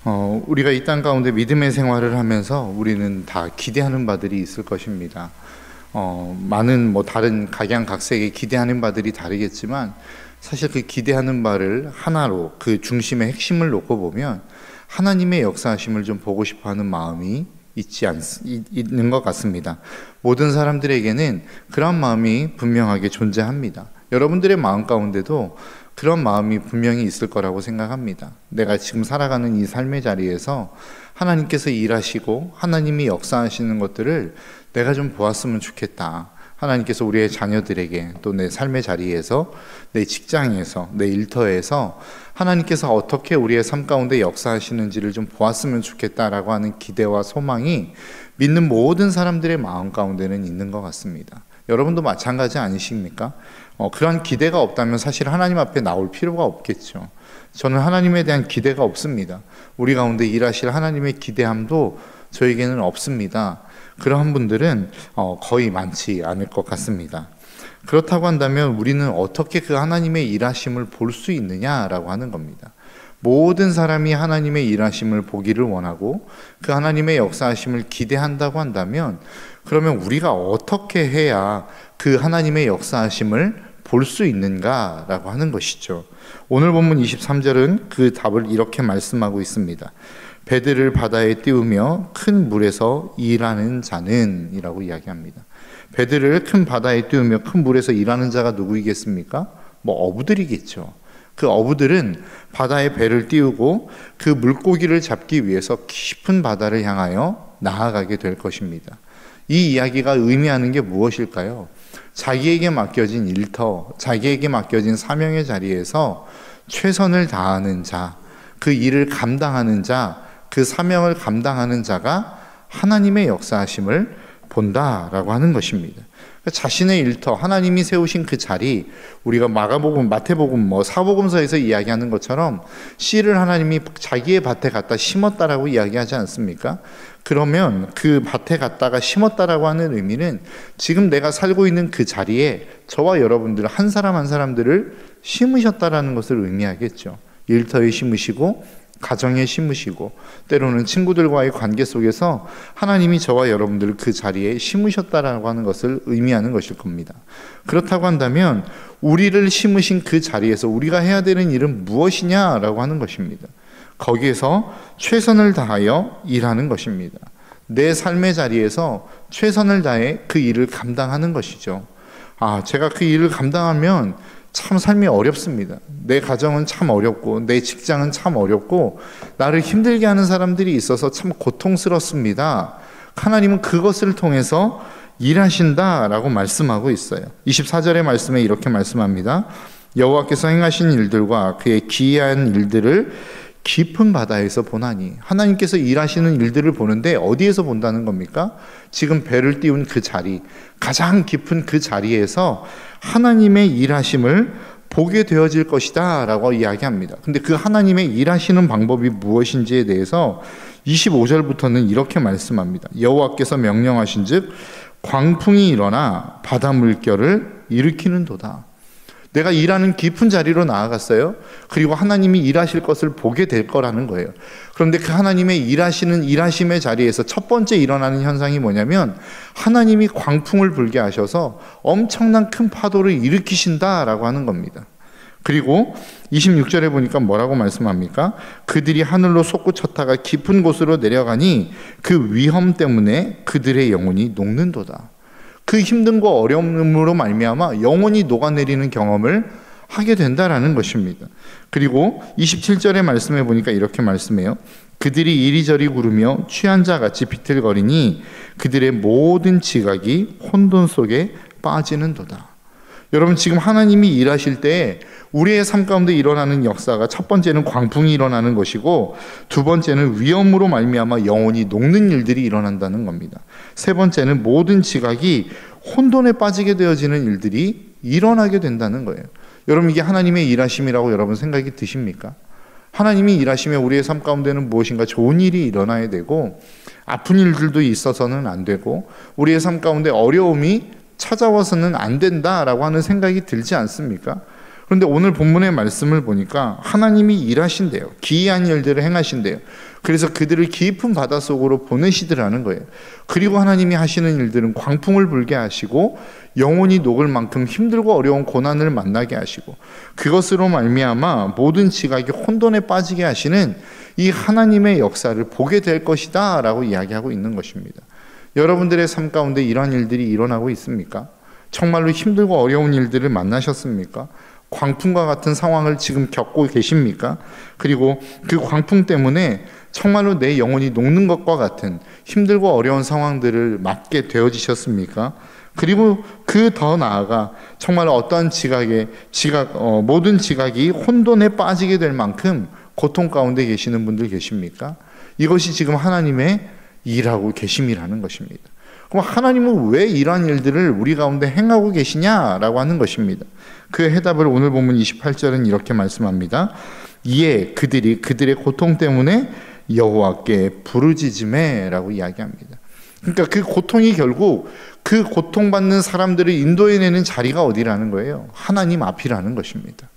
우리가 이 땅 가운데 믿음의 생활을 하면서 우리는 다 기대하는 바들이 있을 것입니다. 많은 다른 각양각색의 기대하는 바들이 다르겠지만 사실 그 기대하는 바를 하나로 그 중심의 핵심을 놓고 보면 하나님의 역사하심을 좀 보고 싶어하는 마음이 있는 것 같습니다. 모든 사람들에게는 그런 마음이 분명하게 존재합니다. 여러분들의 마음 가운데도 그런 마음이 분명히 있을 거라고 생각합니다. 내가 지금 살아가는 이 삶의 자리에서 하나님께서 일하시고 하나님이 역사하시는 것들을 내가 좀 보았으면 좋겠다. 하나님께서 우리의 자녀들에게 또 내 삶의 자리에서, 내 직장에서, 내 일터에서 하나님께서 어떻게 우리의 삶 가운데 역사하시는지를 좀 보았으면 좋겠다라고 하는 기대와 소망이 믿는 모든 사람들의 마음 가운데는 있는 것 같습니다. 여러분도 마찬가지 아니십니까? 그런 기대가 없다면 사실 하나님 앞에 나올 필요가 없겠죠. 저는 하나님에 대한 기대가 없습니다. 우리 가운데 일하실 하나님의 기대함도 저에게는 없습니다. 그러한 분들은 거의 많지 않을 것 같습니다. 그렇다고 한다면 우리는 어떻게 그 하나님의 일하심을 볼 수 있느냐라고 하는 겁니다. 모든 사람이 하나님의 일하심을 보기를 원하고 그 하나님의 역사하심을 기대한다고 한다면 그러면 우리가 어떻게 해야 그 하나님의 역사하심을 볼 수 있는가라고 하는 것이죠. 오늘 본문 23절은 그 답을 이렇게 말씀하고 있습니다. 배들을 바다에 띄우며 큰 물에서 일하는 자는 이라고 이야기합니다. 배들을 큰 바다에 띄우며 큰 물에서 일하는 자가 누구이겠습니까? 어부들이겠죠. 그 어부들은 바다에 배를 띄우고 그 물고기를 잡기 위해서 깊은 바다를 향하여 나아가게 될 것입니다. 이 이야기가 의미하는 게 무엇일까요? 자기에게 맡겨진 일터, 자기에게 맡겨진 사명의 자리에서 최선을 다하는 자, 그 일을 감당하는 자, 그 사명을 감당하는 자가 하나님의 역사하심을 본다라고 하는 것입니다. 자신의 일터, 하나님이 세우신 그 자리, 우리가 마가복음, 마태복음, 사복음서에서 이야기하는 것처럼 씨를 하나님이 자기의 밭에 갖다 심었다라고 이야기하지 않습니까? 그러면 그 밭에 갖다가 심었다라고 하는 의미는 지금 내가 살고 있는 그 자리에 저와 여러분들 한 사람 한 사람들을 심으셨다라는 것을 의미하겠죠. 일터에 심으시고 가정에 심으시고 때로는 친구들과의 관계 속에서 하나님이 저와 여러분들을 그 자리에 심으셨다라고 하는 것을 의미하는 것일 겁니다. 그렇다고 한다면 우리를 심으신 그 자리에서 우리가 해야 되는 일은 무엇이냐라고 하는 것입니다. 거기에서 최선을 다하여 일하는 것입니다. 내 삶의 자리에서 최선을 다해 그 일을 감당하는 것이죠. 제가 그 일을 감당하면 참 삶이 어렵습니다. 내 가정은 참 어렵고 내 직장은 참 어렵고 나를 힘들게 하는 사람들이 있어서 참 고통스럽습니다. 하나님은 그것을 통해서 일하신다라고 말씀하고 있어요. 24절의 말씀에 이렇게 말씀합니다. 여호와께서 행하신 일들과 그의 기이한 일들을 깊은 바다에서 보나니. 하나님께서 일하시는 일들을 보는데 어디에서 본다는 겁니까? 지금 배를 띄운 그 자리, 가장 깊은 그 자리에서 하나님의 일하심을 보게 되어질 것이다 라고 이야기합니다. 근데 그 하나님의 일하시는 방법이 무엇인지에 대해서 25절부터는 이렇게 말씀합니다. 여호와께서 명령하신 즉 광풍이 일어나 바다 물결을 일으키는 도다. 내가 일하는 깊은 자리로 나아갔어요. 그리고 하나님이 일하실 것을 보게 될 거라는 거예요. 그런데 그 하나님의 일하심의 자리에서 첫 번째 일어나는 현상이 뭐냐면 하나님이 광풍을 불게 하셔서 엄청난 큰 파도를 일으키신다라고 하는 겁니다. 그리고 26절에 보니까 뭐라고 말씀합니까? 그들이 하늘로 솟구쳤다가 깊은 곳으로 내려가니 그 위험 때문에 그들의 영혼이 녹는도다. 그 힘듦과 어려움으로 말미암아 영혼이 녹아내리는 경험을 하게 된다라는 것입니다. 그리고 27절의 말씀에 보니까 이렇게 말씀해요. 그들이 이리저리 구르며 취한 자같이 비틀거리니 그들의 모든 지각이 혼돈 속에 빠지는도다. 여러분, 지금 하나님이 일하실 때 우리의 삶 가운데 일어나는 역사가 첫 번째는 광풍이 일어나는 것이고 두 번째는 위험으로 말미암아 영혼이 녹는 일들이 일어난다는 겁니다. 세 번째는 모든 지각이 혼돈에 빠지게 되어지는 일들이 일어나게 된다는 거예요. 여러분, 이게 하나님의 일하심이라고 여러분 생각이 드십니까? 하나님이 일하시면 우리의 삶 가운데는 무엇인가 좋은 일이 일어나야 되고 아픈 일들도 있어서는 안 되고 우리의 삶 가운데 어려움이 찾아와서는 안 된다라고 하는 생각이 들지 않습니까? 그런데 오늘 본문의 말씀을 보니까 하나님이 일하신대요. 기이한 일들을 행하신대요. 그래서 그들을 깊은 바다 속으로 보내시더라는 거예요. 그리고 하나님이 하시는 일들은 광풍을 불게 하시고 영혼이 녹을 만큼 힘들고 어려운 고난을 만나게 하시고 그것으로 말미암아 모든 지각이 혼돈에 빠지게 하시는 이 하나님의 역사를 보게 될 것이다 라고 이야기하고 있는 것입니다. 여러분들의 삶 가운데 이러한 일들이 일어나고 있습니까? 정말로 힘들고 어려운 일들을 만나셨습니까? 광풍과 같은 상황을 지금 겪고 계십니까? 그리고 그 광풍 때문에 정말로 내 영혼이 녹는 것과 같은 힘들고 어려운 상황들을 맞게 되어지셨습니까? 그리고 그 더 나아가 정말 어떠한 모든 지각이 혼돈에 빠지게 될 만큼 고통 가운데 계시는 분들 계십니까? 이것이 지금 하나님의 일하고 계심이라는 것입니다. 그럼 하나님은 왜 이러한 일들을 우리 가운데 행하고 계시냐라고 하는 것입니다. 그 해답을 오늘 본문 28절은 이렇게 말씀합니다. 이에 그들이 그들의 고통 때문에 여호와께 부르짖으매라고 이야기합니다. 그러니까 그 고통이 결국 그 고통받는 사람들을 인도해내는 자리가 어디라는 거예요? 하나님 앞이라는 것입니다.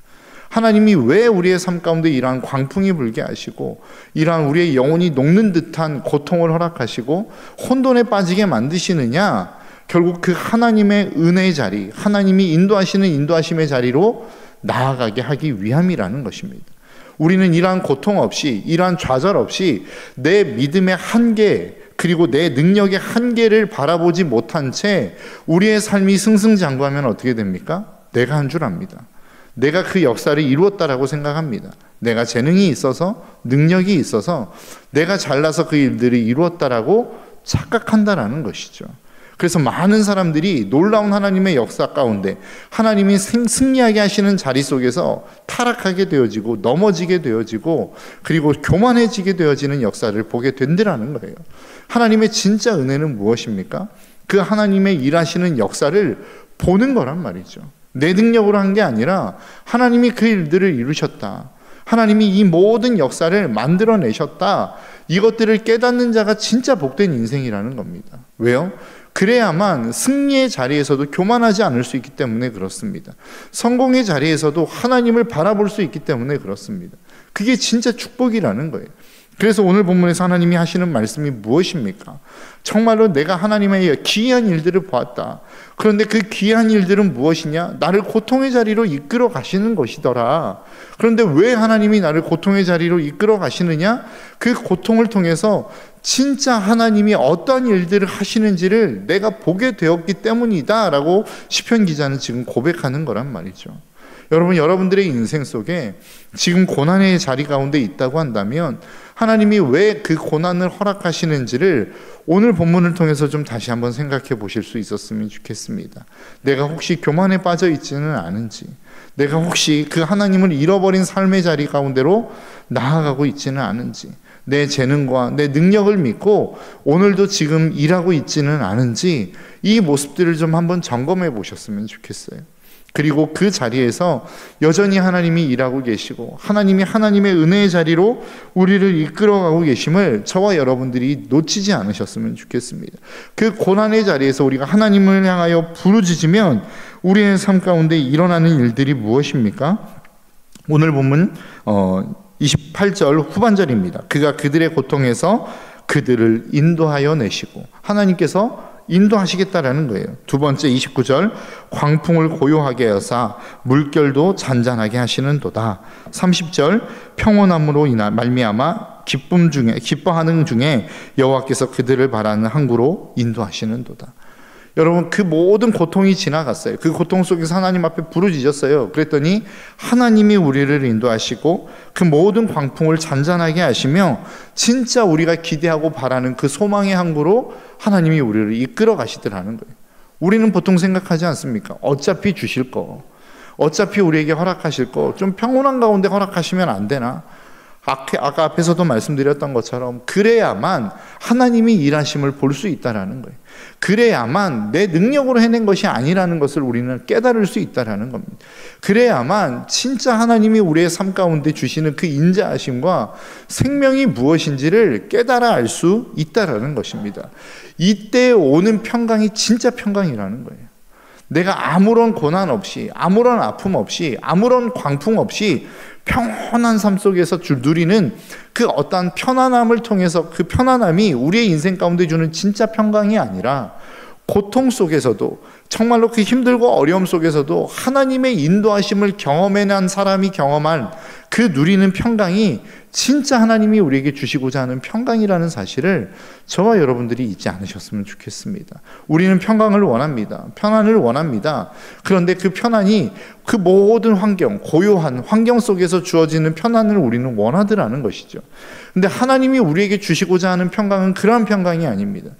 하나님이 왜 우리의 삶 가운데 이러한 광풍이 불게 하시고 이러한 우리의 영혼이 녹는 듯한 고통을 허락하시고 혼돈에 빠지게 만드시느냐? 결국 그 하나님의 은혜의 자리, 하나님이 인도하시는 인도하심의 자리로 나아가게 하기 위함이라는 것입니다. 우리는 이러한 고통 없이, 이러한 좌절 없이 내 믿음의 한계, 그리고 내 능력의 한계를 바라보지 못한 채 우리의 삶이 승승장구하면 어떻게 됩니까? 내가 한 줄 압니다. 내가 그 역사를 이루었다라고 생각합니다. 내가 재능이 있어서, 능력이 있어서, 내가 잘나서 그 일들을 이루었다라고 착각한다라는 것이죠. 그래서 많은 사람들이 놀라운 하나님의 역사 가운데 하나님이 승리하게 하시는 자리 속에서 타락하게 되어지고 넘어지게 되어지고 그리고 교만해지게 되어지는 역사를 보게 된다라는 거예요. 하나님의 진짜 은혜는 무엇입니까? 그 하나님의 일하시는 역사를 보는 거란 말이죠. 내 능력으로 한 게 아니라 하나님이 그 일들을 이루셨다. 하나님이 이 모든 역사를 만들어내셨다. 이것들을 깨닫는 자가 진짜 복된 인생이라는 겁니다. 왜요? 그래야만 승리의 자리에서도 교만하지 않을 수 있기 때문에 그렇습니다. 성공의 자리에서도 하나님을 바라볼 수 있기 때문에 그렇습니다. 그게 진짜 축복이라는 거예요. 그래서 오늘 본문에서 하나님이 하시는 말씀이 무엇입니까? 정말로 내가 하나님의 기이한 일들을 보았다. 그런데 그 기이한 일들은 무엇이냐? 나를 고통의 자리로 이끌어 가시는 것이더라. 그런데 왜 하나님이 나를 고통의 자리로 이끌어 가시느냐? 그 고통을 통해서 진짜 하나님이 어떤 일들을 하시는지를 내가 보게 되었기 때문이다 라고 시편 기자는 지금 고백하는 거란 말이죠. 여러분, 여러분들의 인생 속에 지금 고난의 자리 가운데 있다고 한다면 하나님이 왜 그 고난을 허락하시는지를 오늘 본문을 통해서 좀 다시 한번 생각해 보실 수 있었으면 좋겠습니다. 내가 혹시 교만에 빠져 있지는 않은지, 내가 혹시 그 하나님을 잃어버린 삶의 자리 가운데로 나아가고 있지는 않은지, 내 재능과 내 능력을 믿고 오늘도 지금 일하고 있지는 않은지 이 모습들을 좀 한번 점검해 보셨으면 좋겠어요. 그리고 그 자리에서 여전히 하나님이 일하고 계시고 하나님이 하나님의 은혜의 자리로 우리를 이끌어가고 계심을 저와 여러분들이 놓치지 않으셨으면 좋겠습니다. 그 고난의 자리에서 우리가 하나님을 향하여 부르짖으면 우리의 삶 가운데 일어나는 일들이 무엇입니까? 오늘 본문 28절 후반절입니다. 그가 그들의 고통에서 그들을 인도하여 내시고, 하나님께서 인도하시겠다라는 거예요. 두 번째 29절 광풍을 고요하게 하사 물결도 잔잔하게 하시는도다. 30절 평온함으로 말미암아 기뻐하는 중에 여호와께서 그들을 바라는 항구로 인도하시는도다. 여러분, 그 모든 고통이 지나갔어요. 그 고통 속에서 하나님 앞에 부르짖었어요. 그랬더니 하나님이 우리를 인도하시고 그 모든 광풍을 잔잔하게 하시며 진짜 우리가 기대하고 바라는 그 소망의 항구로 하나님이 우리를 이끌어 가시더라는 거예요. 우리는 보통 생각하지 않습니까? 어차피 주실 거, 어차피 우리에게 허락하실 거, 좀 평온한 가운데 허락하시면 안 되나? 아까 앞에서도 말씀드렸던 것처럼 그래야만 하나님이 일하심을 볼 수 있다라는 거예요. 그래야만 내 능력으로 해낸 것이 아니라는 것을 우리는 깨달을 수 있다라는 겁니다. 그래야만 진짜 하나님이 우리의 삶 가운데 주시는 그 인자하심과 생명이 무엇인지를 깨달아 알 수 있다라는 것입니다. 이때 오는 평강이 진짜 평강이라는 거예요. 내가 아무런 고난 없이, 아무런 아픔 없이, 아무런 광풍 없이 평온한 삶 속에서 누리는 그 어떠한 편안함을 통해서, 그 편안함이 우리의 인생 가운데 주는 진짜 평강이 아니라 고통 속에서도, 정말로 그 힘들고 어려움 속에서도 하나님의 인도하심을 경험해낸 사람이 경험한 그 누리는 평강이 진짜 하나님이 우리에게 주시고자 하는 평강이라는 사실을 저와 여러분들이 잊지 않으셨으면 좋겠습니다. 우리는 평강을 원합니다. 편안을 원합니다. 그런데 그 편안이 그 모든 환경, 고요한 환경 속에서 주어지는 편안을 우리는 원하더라는 것이죠. 근데 하나님이 우리에게 주시고자 하는 평강은 그러한 평강이 아닙니다.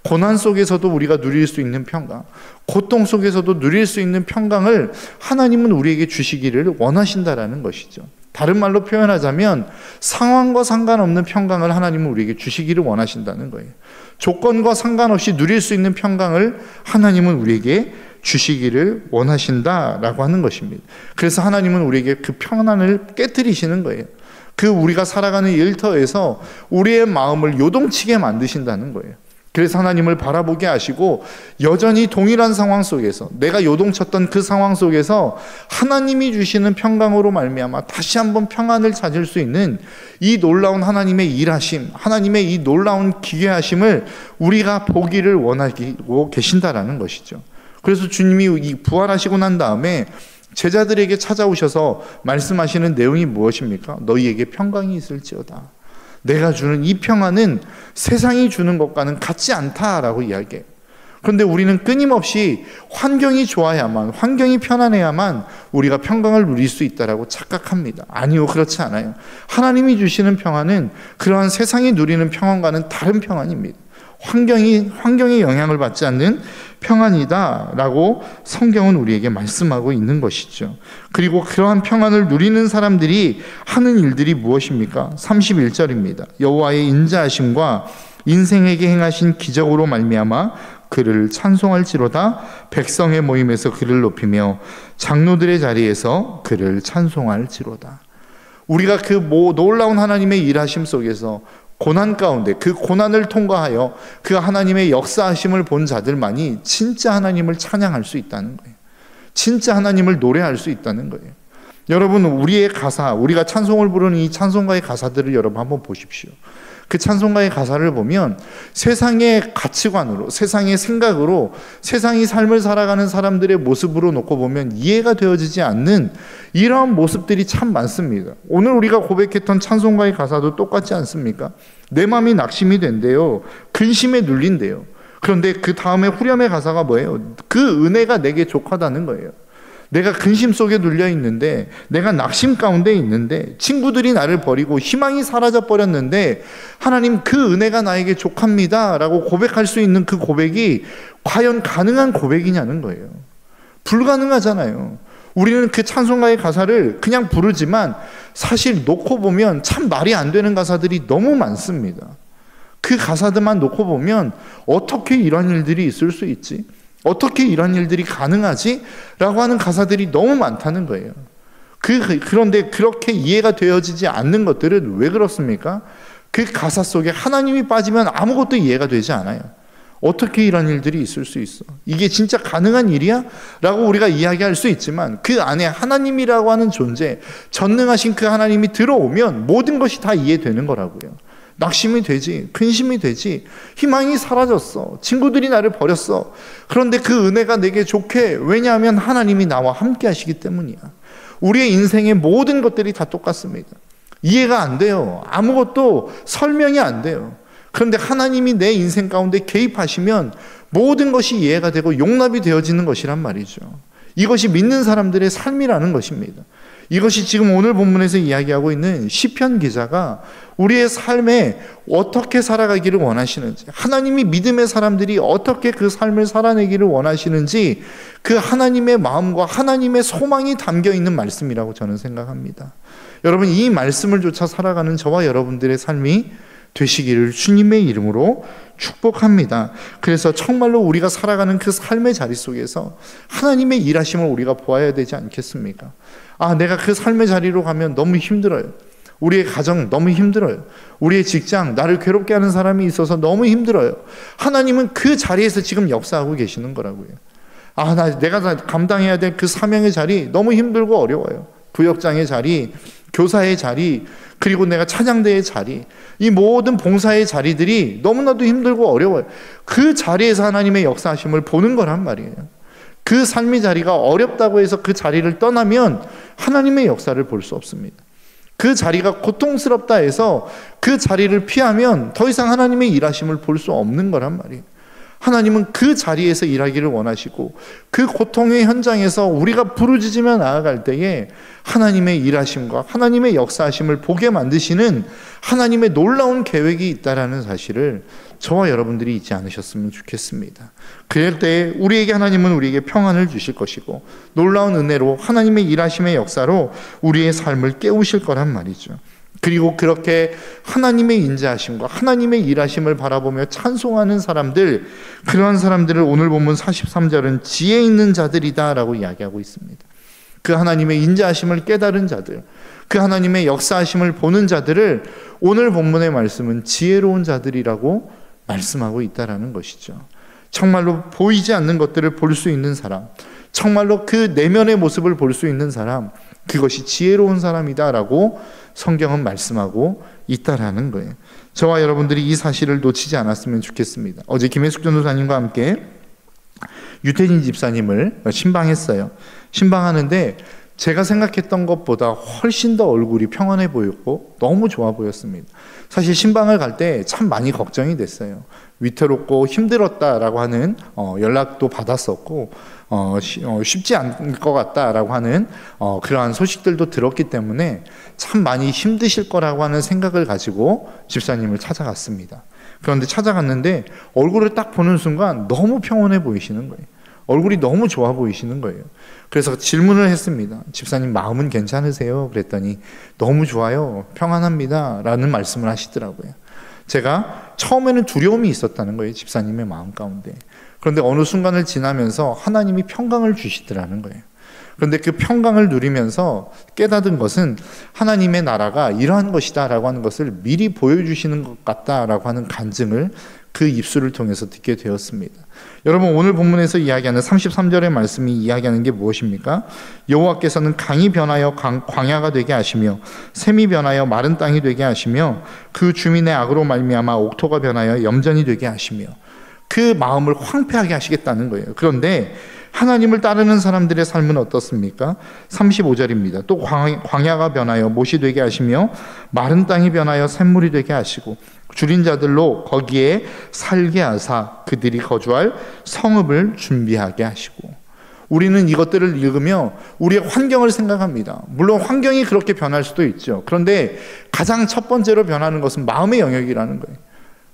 고난 속에서도 우리가 누릴 수 있는 평강, 고통 속에서도 누릴 수 있는 평강을 하나님은 우리에게 주시기를 원하신다라는 것이죠. 다른 말로 표현하자면 상황과 상관없는 평강을 하나님은 우리에게 주시기를 원하신다는 거예요. 조건과 상관없이 누릴 수 있는 평강을 하나님은 우리에게 주시기를 원하신다라고 하는 것입니다. 그래서 하나님은 우리에게 그 평안을 깨뜨리시는 거예요. 그 우리가 살아가는 일터에서 우리의 마음을 요동치게 만드신다는 거예요. 그래서 하나님을 바라보게 하시고 여전히 동일한 상황 속에서, 내가 요동쳤던 그 상황 속에서 하나님이 주시는 평강으로 말미암아 다시 한번 평안을 찾을 수 있는 이 놀라운 하나님의 일하심, 하나님의 이 놀라운 기계하심을 우리가 보기를 원하고 계신다라는 것이죠. 그래서 주님이 이 부활하시고 난 다음에 제자들에게 찾아오셔서 말씀하시는 내용이 무엇입니까? 너희에게 평강이 있을지어다. 내가 주는 이 평안은 세상이 주는 것과는 같지 않다라고 이야기해요. 그런데 우리는 끊임없이 환경이 좋아야만, 환경이 편안해야만 우리가 평강을 누릴 수 있다라고 착각합니다. 아니요, 그렇지 않아요. 하나님이 주시는 평안은 그러한 세상이 누리는 평안과는 다른 평안입니다. 환경의 영향을 받지 않는 평안이다라고 성경은 우리에게 말씀하고 있는 것이죠. 그리고 그러한 평안을 누리는 사람들이 하는 일들이 무엇입니까? 31절입니다. 여호와의 인자하심과 인생에게 행하신 기적으로 말미암아 그를 찬송할지로다. 백성의 모임에서 그를 높이며 장로들의 자리에서 그를 찬송할지로다. 우리가 그 놀라운 하나님의 일하심 속에서 고난 가운데 그 고난을 통과하여 그 하나님의 역사하심을 본 자들만이 진짜 하나님을 찬양할 수 있다는 거예요. 진짜 하나님을 노래할 수 있다는 거예요. 여러분, 우리의 가사, 우리가 찬송을 부르는 이 찬송가의 가사들을 여러분 한번 보십시오. 그 찬송가의 가사를 보면 세상의 가치관으로, 세상의 생각으로, 세상이 삶을 살아가는 사람들의 모습으로 놓고 보면 이해가 되어지지 않는 이러한 모습들이 참 많습니다. 오늘 우리가 고백했던 찬송가의 가사도 똑같지 않습니까? 내 마음이 낙심이 된대요. 근심에 눌린대요. 그런데 그 다음에 후렴의 가사가 뭐예요? 그 은혜가 내게 족하다는 거예요. 내가 근심 속에 눌려 있는데, 내가 낙심 가운데 있는데, 친구들이 나를 버리고 희망이 사라져 버렸는데 하나님 그 은혜가 나에게 족합니다 라고 고백할 수 있는 그 고백이 과연 가능한 고백이냐는 거예요. 불가능하잖아요. 우리는 그 찬송가의 가사를 그냥 부르지만 사실 놓고 보면 참 말이 안 되는 가사들이 너무 많습니다. 그 가사들만 놓고 보면 어떻게 이런 일들이 있을 수 있지? 어떻게 이런 일들이 가능하지? 라고 하는 가사들이 너무 많다는 거예요. 그런데 그렇게 이해가 되어지지 않는 것들은 왜 그렇습니까? 그 가사 속에 하나님이 빠지면 아무것도 이해가 되지 않아요. 어떻게 이런 일들이 있을 수 있어? 이게 진짜 가능한 일이야? 라고 우리가 이야기할 수 있지만 그 안에 하나님이라고 하는 존재, 전능하신 그 하나님이 들어오면 모든 것이 다 이해되는 거라고요. 낙심이 되지, 근심이 되지, 희망이 사라졌어, 친구들이 나를 버렸어. 그런데 그 은혜가 내게 좋게. 왜냐하면 하나님이 나와 함께 하시기 때문이야. 우리의 인생의 모든 것들이 다 똑같습니다. 이해가 안 돼요. 아무것도 설명이 안 돼요. 그런데 하나님이 내 인생 가운데 개입하시면 모든 것이 이해가 되고 용납이 되어지는 것이란 말이죠. 이것이 믿는 사람들의 삶이라는 것입니다. 이것이 지금 오늘 본문에서 이야기하고 있는 시편 기자가 우리의 삶에 어떻게 살아가기를 원하시는지, 하나님이 믿음의 사람들이 어떻게 그 삶을 살아내기를 원하시는지, 그 하나님의 마음과 하나님의 소망이 담겨 있는 말씀이라고 저는 생각합니다. 여러분, 이 말씀을 쫓아 살아가는 저와 여러분들의 삶이 되시기를 주님의 이름으로 축복합니다. 그래서 정말로 우리가 살아가는 그 삶의 자리 속에서 하나님의 일하심을 우리가 보아야 되지 않겠습니까? 아, 내가 그 삶의 자리로 가면 너무 힘들어요. 우리의 가정 너무 힘들어요. 우리의 직장, 나를 괴롭게 하는 사람이 있어서 너무 힘들어요. 하나님은 그 자리에서 지금 역사하고 계시는 거라고요. 내가 감당해야 될 그 사명의 자리 너무 힘들고 어려워요. 구역장의 자리, 교사의 자리, 그리고 내가 찬양대의 자리, 이 모든 봉사의 자리들이 너무나도 힘들고 어려워요. 그 자리에서 하나님의 역사하심을 보는 거란 말이에요. 그 삶의 자리가 어렵다고 해서 그 자리를 떠나면 하나님의 역사를 볼 수 없습니다. 그 자리가 고통스럽다 해서 그 자리를 피하면 더 이상 하나님의 일하심을 볼 수 없는 거란 말이에요. 하나님은 그 자리에서 일하기를 원하시고 그 고통의 현장에서 우리가 부르짖으며 나아갈 때에 하나님의 일하심과 하나님의 역사하심을 보게 만드시는 하나님의 놀라운 계획이 있다는 사실을 저와 여러분들이 잊지 않으셨으면 좋겠습니다. 그럴 때 하나님은 우리에게 평안을 주실 것이고 놀라운 은혜로 하나님의 일하심의 역사로 우리의 삶을 깨우실 거란 말이죠. 그리고 그렇게 하나님의 인자하심과 하나님의 일하심을 바라보며 찬송하는 사람들, 그러한 사람들을 오늘 본문 43절은 지혜 있는 자들이다 라고 이야기하고 있습니다. 그 하나님의 인자하심을 깨달은 자들, 그 하나님의 역사하심을 보는 자들을 오늘 본문의 말씀은 지혜로운 자들이라고 말씀하고 있다라는 것이죠. 정말로 보이지 않는 것들을 볼 수 있는 사람, 정말로 그 내면의 모습을 볼 수 있는 사람, 그것이 지혜로운 사람이다라고 성경은 말씀하고 있다라는 거예요. 저와 여러분들이 이 사실을 놓치지 않았으면 좋겠습니다. 어제 김혜숙 전도사님과 함께 유태진 집사님을 신방했어요. 신방하는데 제가 생각했던 것보다 훨씬 더 얼굴이 평안해 보였고 너무 좋아 보였습니다. 사실 신방을 갈 때 참 많이 걱정이 됐어요. 위태롭고 힘들었다라고 하는 연락도 받았었고 쉽지 않을 것 같다라고 하는 그러한 소식들도 들었기 때문에 참 많이 힘드실 거라고 하는 생각을 가지고 집사님을 찾아갔습니다. 그런데 찾아갔는데 얼굴을 딱 보는 순간 너무 평온해 보이시는 거예요. 얼굴이 너무 좋아 보이시는 거예요. 그래서 질문을 했습니다. 집사님 마음은 괜찮으세요? 그랬더니 너무 좋아요. 평안합니다. 라는 말씀을 하시더라고요. 제가 처음에는 두려움이 있었다는 거예요. 집사님의 마음 가운데. 그런데 어느 순간을 지나면서 하나님이 평강을 주시더라는 거예요. 그런데 그 평강을 누리면서 깨닫은 것은 하나님의 나라가 이러한 것이다 라고 하는 것을 미리 보여주시는 것 같다라고 하는 간증을 그 입술을 통해서 듣게 되었습니다. 여러분, 오늘 본문에서 이야기하는 33절의 말씀이 이야기하는 게 무엇입니까? 여호와께서는 강이 변하여 광야가 되게 하시며 샘이 변하여 마른 땅이 되게 하시며 그 주민의 악으로 말미암아 옥토가 변하여 염전이 되게 하시며, 그 마음을 황폐하게 하시겠다는 거예요. 그런데 하나님을 따르는 사람들의 삶은 어떻습니까? 35절입니다. 또 광야가 변하여 못이 되게 하시며 마른 땅이 변하여 샘물이 되게 하시고 줄인 자들로 거기에 살게 하사 그들이 거주할 성읍을 준비하게 하시고. 우리는 이것들을 읽으며 우리의 환경을 생각합니다. 물론 환경이 그렇게 변할 수도 있죠. 그런데 가장 첫 번째로 변하는 것은 마음의 영역이라는 거예요.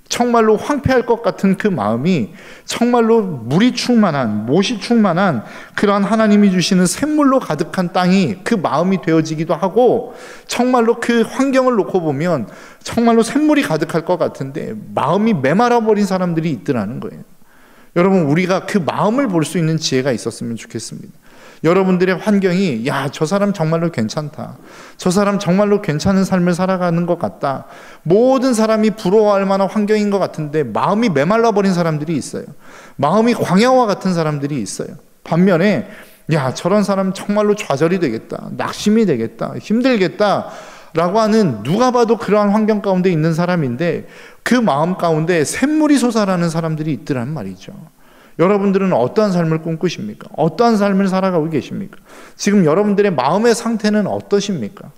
정말로 황폐할 것 같은 그 마음이 정말로 물이 충만한, 못이 충만한 그러한 하나님이 주시는 샘물로 가득한 땅이 그 마음이 되어지기도 하고, 정말로 그 환경을 놓고 보면 정말로 샘물이 가득할 것 같은데 마음이 메말아 버린 사람들이 있더라는 거예요. 여러분, 우리가 그 마음을 볼 수 있는 지혜가 있었으면 좋겠습니다. 여러분들의 환경이 저 사람 정말로 괜찮다, 저 사람 정말로 괜찮은 삶을 살아가는 것 같다, 모든 사람이 부러워할 만한 환경인 것 같은데 마음이 메말라 버린 사람들이 있어요. 마음이 광야와 같은 사람들이 있어요. 반면에 저런 사람 정말로 좌절이 되겠다, 낙심이 되겠다, 힘들겠다 라고 하는, 누가 봐도 그러한 환경 가운데 있는 사람인데 그 마음 가운데 샘물이 솟아나는 사람들이 있더란 말이죠. 여러분들은 어떠한 삶을 꿈꾸십니까? 어떠한 삶을 살아가고 계십니까? 지금 여러분들의 마음의 상태는 어떠십니까?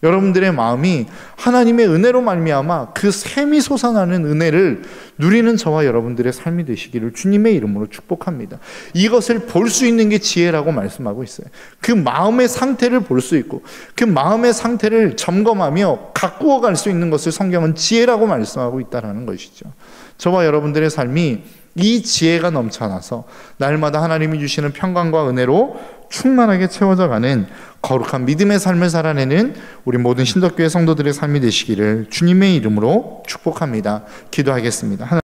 여러분들의 마음이 하나님의 은혜로 말미암아 그 샘이 솟아나는 은혜를 누리는 저와 여러분들의 삶이 되시기를 주님의 이름으로 축복합니다. 이것을 볼 수 있는 게 지혜라고 말씀하고 있어요. 그 마음의 상태를 볼 수 있고 그 마음의 상태를 점검하며 가꾸어 갈 수 있는 것을 성경은 지혜라고 말씀하고 있다는 것이죠. 저와 여러분들의 삶이 이 지혜가 넘쳐나서 날마다 하나님이 주시는 평강과 은혜로 충만하게 채워져 가는 거룩한 믿음의 삶을 살아내는 우리 모든 신덕교회 성도들의 삶이 되시기를 주님의 이름으로 축복합니다. 기도하겠습니다.